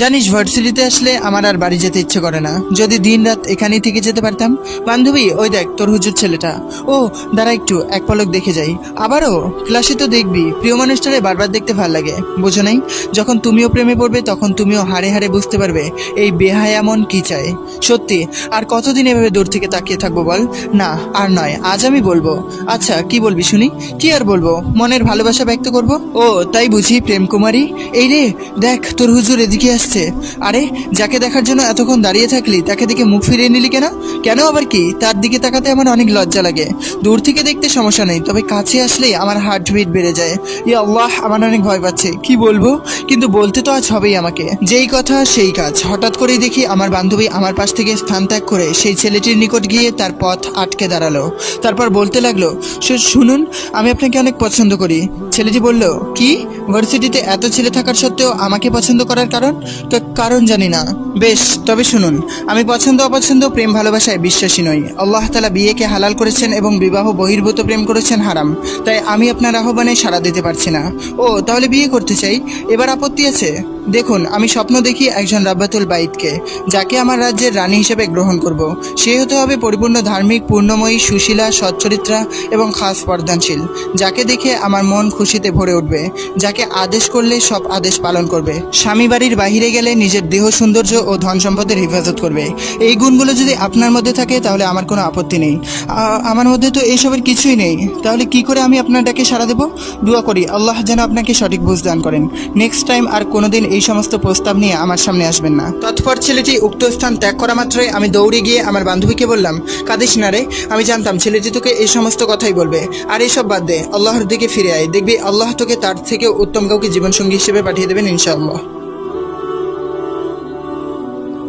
জানিস ভার্সিটিতে আসলে আমার আর বাড়ি যেতে ইচ্ছে করে না, যদি দিন রাত এখানেই থেকে যেতে পারতাম। বান্ধবী, ওই দেখ তোর হুজুর ছেলেটা। ও দাঁড়া, একটু এক পলক দেখে যাই। আবারও ক্লাসে তো দেখবি প্রিয় মানুষটারে বারবার দেখতে ভাল লাগে, বোঝো নাই? যখন তুমিও প্রেমে পড়বে তখন তুমিও হাড়ে হাড়ে বুঝতে পারবে এই বেহায়া মন কি চায়। সত্যি, আর কতদিন এভাবে দূর থেকে তাকিয়ে থাকবো বল? না, আর নয়, আজ আমি বলবো। আচ্ছা, কি বলবি শুনি? কি আর বলবো, মনের ভালোবাসা ব্যক্ত করব। ও তাই বুঝি, প্রেম কুমারী? এই রে দেখ, তোর হুজুর এদিকে আসছে। আরে, যাকে দেখার জন্য এতক্ষণ দাঁড়িয়ে থাকলি তাকে দেখে মুখ ফিরিয়ে নিলি কেন? কেন আবার কি? তার দিকে তাকাতে আমার অনেক লজ্জা লাগে। দূর থেকে দেখতে সমস্যা নেই, তবে কাছে আসলেই আমার হার্টবিট বেড়ে যায়। ইয়া আল্লাহ, আমার অনেক ভয় পাচ্ছে। কি বলবো, কিন্তু বলতে তো আজ হবেই আমাকে। যেই কথা সেই কাজ। হঠাৎ করেই দেখি আমার বান্ধবী আমার পাশ থেকে স্থান ত্যাগ করে সেই ছেলেটির নিকট গিয়ে তার পথ আটকে দাঁড়ালো। তারপর বলতে লাগলো, শুনুন, আমি আপনাকে অনেক পছন্দ করি। ছেলেটি বলল, কি? ভার্সিটিতে এত ছেলে থাকার সত্ত্বেও আমাকে পছন্দ করার কারণ? তো কারণ জানি না। বেশ, তবে শুনুন, আমি পছন্দ অপছন্দ প্রেম ভালোবাসায় বিশ্বাসী নই। আল্লাহ তাআলা বিয়েকে হালাল করেছেন এবং বিবাহ বহির্ভূত প্রেম করেছেন হারাম। তাই আমি আপনার আহ্বানে সাড়া দিতে পারছি না। ও তাহলে বিয়ে করতে চাই, এবার আপত্তি আছে? দেখুন, আমি স্বপ্ন দেখি একজন রাব্বাতুল বাইতকে, যাকে আমার রাজ্যের রানী হিসেবে গ্রহণ করব। সে হতে হবে পরিপূর্ণ ধার্মিক, পূর্ণময়ী, সুশীলা, সচ্চরিত্রা এবং খাস পর্দানশীল, যাকে দেখে আমার মন খুশিতে ভরে উঠবে, যাকে আদেশ করলে সব আদেশ পালন করবে, স্বামী বাড়ির বাহিরে গেলে নিজের দেহ সৌন্দর্য ও ধন সম্পদের হেফাজত করবে। এই গুণগুলো যদি আপনার মধ্যে থাকে তাহলে আমার কোনো আপত্তি নেই। আমার মধ্যে তো এইসবের কিছুই নেই। তাহলে কি করে আমি আপনার ডাকে সাড়া দেব? দোয়া করি আল্লাহ যেন আপনাকে সঠিক বুঝ দান করেন। নেক্সট টাইম আর কোনোদিন এই সমস্ত প্রস্তাব নিয়ে আমার সামনে আসবেন না। তৎপর ছেলেটি উক্ত স্থান ত্যাগ করা মাত্রই আমি দৌড়ে গিয়ে আমার বান্ধবীকে বললাম, কাঁদিস না রে, আমি জানতাম ছেলেটি তোকে এই সমস্ত কথাই বলবে। আর এইসব বাদ দে, আল্লাহর দিকে ফিরে আয়, দেখবি আল্লাহ তোকে তার থেকে উত্তম কাউকে জীবনসঙ্গী হিসেবে পাঠিয়ে দেবেন ইনশাআল্লাহ।